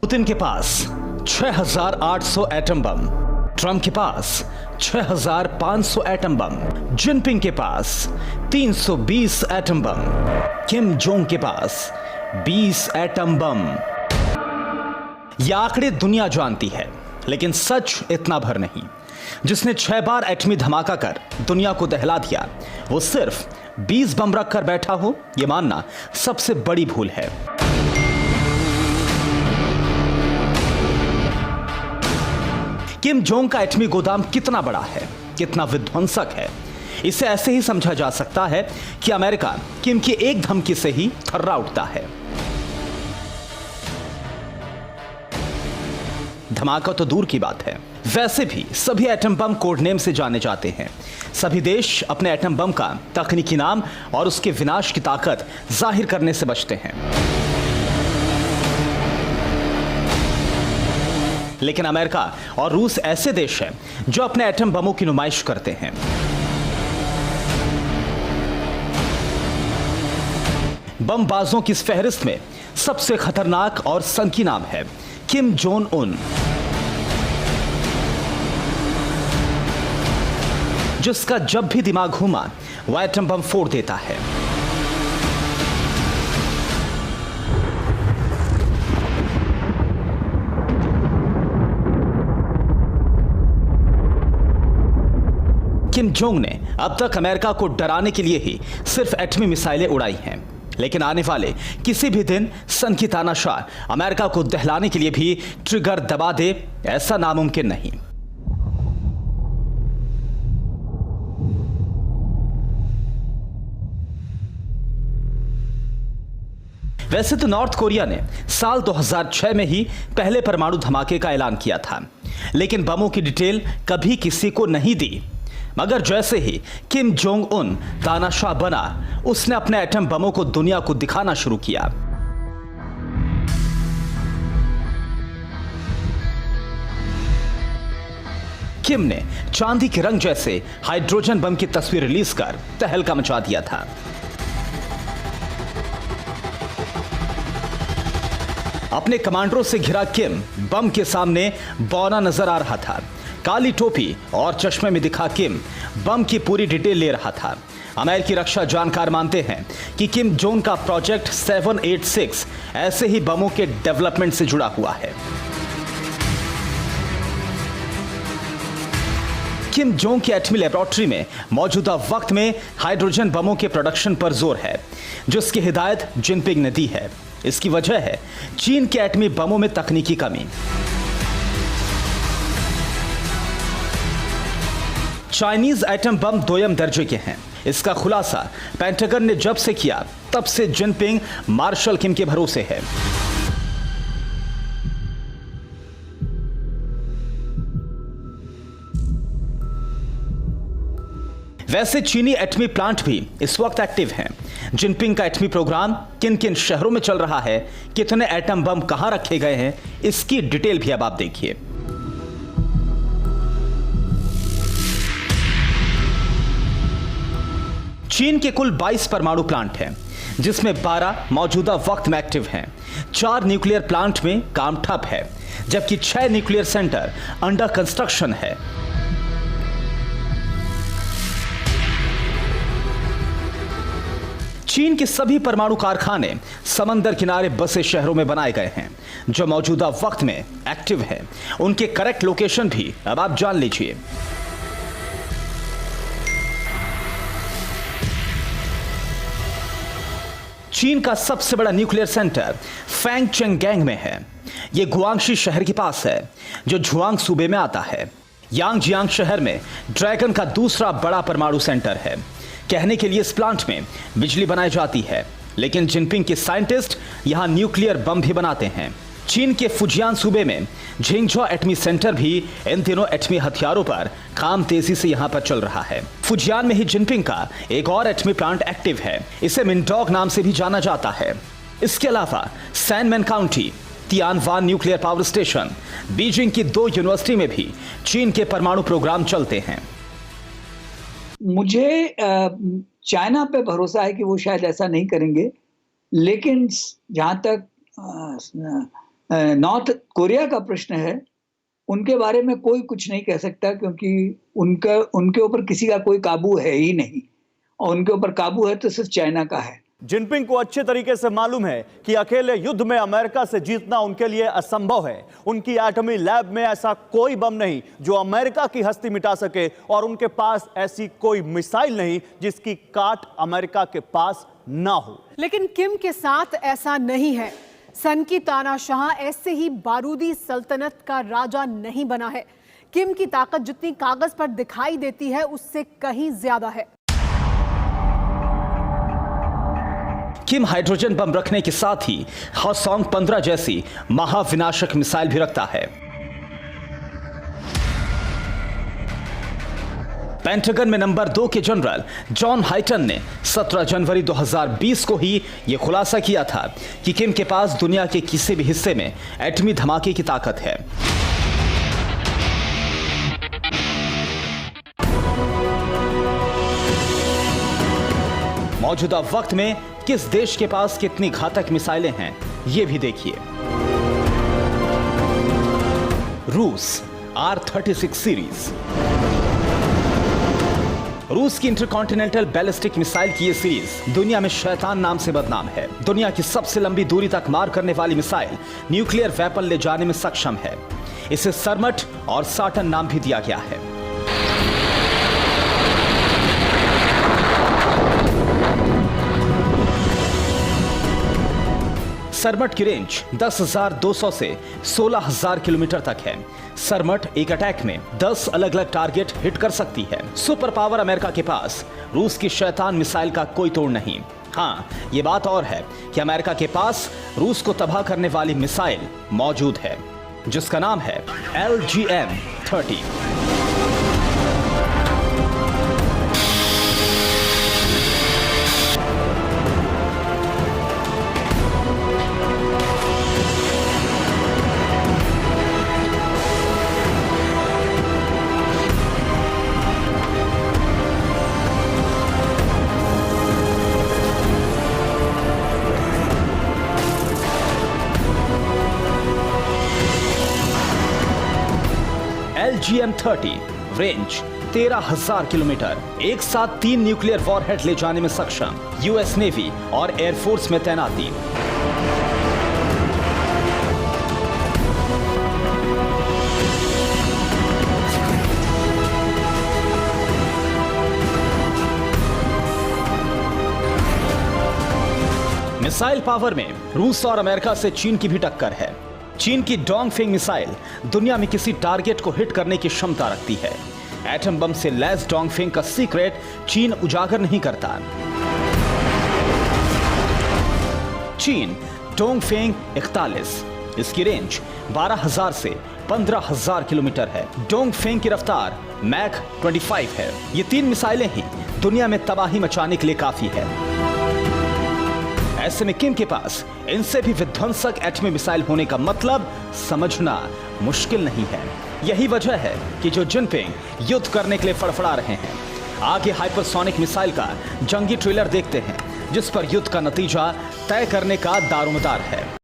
Putin के पास 6,800 atom bomb, Trump के पास 6,500 atom bomb, Jinping के पास 320 एटम बम, किम जोंग के पास 20 एटम बम। ये आंकड़े दुनिया जानती है, लेकिन सच इतना भर नहीं। जिसने 6 बार एटमी धमाका कर दुनिया को दहला दिया, वो सिर्फ 20 बम रख कर बैठा हो, यह मानना सबसे बड़ी भूल है। किम जोंग का एटमी गोदाम कितना बड़ा है, कितना विध्वंसक है, इसे ऐसे ही समझा जा सकता है कि अमेरिका किम की एक धमकी से ही थर्रा उठता है। धमाका तो दूर की बात है, वैसे भी सभी एटम बम कोड नेम से जाने जाते हैं। सभी देश अपने एटम बम का तकनीकी नाम और उसके विनाश की ताकत जाहिर करने से बचते हैं। लेकिन अमेरिका और रूस ऐसे देश हैं जो अपने एटम बमों की नुमाइश करते हैं। बमबाजों की इस फहरिस्त में सबसे खतरनाक और सनकी नाम है किम जोंग उन, जिसका जब भी दिमाग घूमा वह एटम बम फोड़ देता है। किम जोंग ने अब तक अमेरिका को डराने के लिए ही सिर्फ एटमी मिसाइलें उड़ाई हैं, लेकिन आने वाले किसी भी दिन सनकी तानाशाह अमेरिका को दहलाने के लिए भी ट्रिगर दबा दे, ऐसा नामुमकिन नहीं। वैसे तो नॉर्थ कोरिया ने साल 2006 में ही पहले परमाणु धमाके का ऐलान किया था, लेकिन बमों की डिटेल कभी किसी को नहीं दी। मगर जैसे ही किम जोंग उन तानाशाह बना, उसने अपने एटम बमों को दुनिया को दिखाना शुरू किया। किम ने चांदी के रंग जैसे हाइड्रोजन बम की तस्वीर रिलीज कर तहलका मचा दिया था। अपने कमांडरों से घिरा किम बम के सामने बौना नजर आ रहा था। काली टोपी और चश्मे में दिखा किम बम की पूरी डिटेल ले रहा था। अमेरिकी रक्षा जानकार मानते हैं कि किम जोंग का प्रोजेक्ट 786 ऐसे ही बमों के डेवलपमेंट से जुड़ा हुआ है। किम जोंग की एटमी लेबोरेटरी में मौजूदा वक्त में हाइड्रोजन बमों के प्रोडक्शन पर जोर है, जिसकी हिदायत जिनपिंग ने दी है। इसकी वजह है चीन के एटमी बमों में तकनीकी कमी। चाइनीज एटम बम दोयम दर्जे के हैं। इसका खुलासा पेंटागन ने जब से किया, तब से जिनपिंग मार्शल किम के भरोसे है। वैसे चीनी एटमी प्लांट भी इस वक्त एक्टिव हैं। जिनपिंग का एटमी प्रोग्राम किन किन शहरों में चल रहा है, कितने एटम बम कहां रखे गए हैं, इसकी डिटेल भी अब आप देखिए। चीन के कुल 22 परमाणु प्लांट हैं, जिसमें 12 मौजूदा वक्त में एक्टिव हैं। 4 न्यूक्लियर प्लांट में काम ठप है, जबकि 6 न्यूक्लियर सेंटर अंडर कंस्ट्रक्शन है। चीन के सभी परमाणु कारखाने समंदर किनारे बसे शहरों में बनाए गए हैं, जो मौजूदा वक्त में एक्टिव हैं। उनके करेक्ट लोकेशन भी अब आप जान लीजिए। चीन का सबसे बड़ा न्यूक्लियर सेंटर फैंगचेंगैंग में है। यह गुआंगशी शहर के पास है, जो झुआंग सूबे में आता है। यांगजियांग शहर में ड्रैगन का दूसरा बड़ा परमाणु सेंटर है। कहने के लिए इस प्लांट में बिजली बनाई जाती है, लेकिन जिनपिंग के साइंटिस्ट यहां न्यूक्लियर बम भी बनाते हैं। चीन के फुजियान सूबे में झिंगझो एटमी सेंटर भी इन दिनों एटमी हथियारों पर काम तेजी से यहां पर चल रहा है। फुजियान में ही जिनपिंग का एक और एटमी प्लांट एक्टिव है। इसे मिनडॉग नाम से भी जाना जाता है। इसके अलावा Sanmen county, Tianwan nuclear power station, Beijing की 2 यूनिवर्सिटी में भी चीन के परमाणु प्रोग्राम चलते हैं। मुझे चाइना पे भरोसा है कि वो शायद ऐसा नहीं करेंगे, लेकिन जहाँ तक नॉर्थ कोरिया का प्रश्न है, उनके बारे में कोई कुछ नहीं कह सकता, क्योंकि उनके ऊपर किसी का कोई काबू है ही नहीं, और उनके ऊपर काबू है तो सिर्फ चाइना का है। जिनपिंग को अच्छे तरीके से मालूम है कि अकेले युद्ध में अमेरिका से जीतना उनके लिए असंभव है। उनकी एटमी लैब में ऐसा कोई बम नहीं जो अमेरिका की हस्ती मिटा सके, और उनके पास ऐसी कोई मिसाइल नहीं जिसकी काट अमेरिका के पास ना हो। लेकिन किम के साथ ऐसा नहीं है। सन की तानाशाह ऐसे ही बारूदी सल्तनत का राजा नहीं बना है। किम की ताकत जितनी कागज पर दिखाई देती है उससे कहीं ज्यादा है। किम हाइड्रोजन बम रखने के साथ ही हॉसोंग 15 जैसी महाविनाशक मिसाइल भी रखता है। पेंटागन में नंबर 2 के जनरल जॉन हाइटन ने 17 जनवरी 2020 को ही यह खुलासा किया था कि किम के पास दुनिया के किसी भी हिस्से में एटमी धमाके की ताकत है। मौजूदा वक्त में किस देश के पास कितनी घातक मिसाइलें हैं, यह भी देखिए। रूस R-36 सीरीज। रूस की इंटरकॉन्टिनेंटल बैलिस्टिक मिसाइल की यह सीरीज दुनिया में शैतान नाम से बदनाम है। दुनिया की सबसे लंबी दूरी तक मार करने वाली मिसाइल न्यूक्लियर वेपन ले जाने में सक्षम है। इसे सरमट और साटन नाम भी दिया गया है। सरमट की रेंज 10,200 से 16,000 किलोमीटर तक है। सरमट एक अटैक में 10 अलग अलग टारगेट हिट कर सकती है। सुपर पावर अमेरिका के पास रूस की शैतान मिसाइल का कोई तोड़ नहीं। हाँ, ये बात और है कि अमेरिका के पास रूस को तबाह करने वाली मिसाइल मौजूद है, जिसका नाम है LGM-30। LGM-30 रेंज 13,000 किलोमीटर, एक साथ 3 न्यूक्लियर वॉरहेड ले जाने में सक्षम। यूएस नेवी और एयरफोर्स में तैनाती। मिसाइल पावर में रूस और अमेरिका से चीन की भी टक्कर है। चीन की डोंगफेंग मिसाइल दुनिया में किसी टारगेट को हिट करने की क्षमता रखती है। एटम बम से लैस डोंगफेंग का सीक्रेट चीन उजागर नहीं करता। चीन डोंगफेंग 41, इसकी रेंज 12,000 से 15,000 किलोमीटर है। डोंगफेंग की रफ्तार मैक 25 है। ये 3 मिसाइलें ही दुनिया में तबाही मचाने के लिए काफी है। ऐसे में किम के पास इनसे भी विध्वंसक एटमी मिसाइल होने का मतलब समझना मुश्किल नहीं है। यही वजह है कि जो जिनपिंग युद्ध करने के लिए फड़फड़ा रहे हैं। आगे हाइपरसोनिक मिसाइल का जंगी ट्रेलर देखते हैं, जिस पर युद्ध का नतीजा तय करने का दारोमदार है।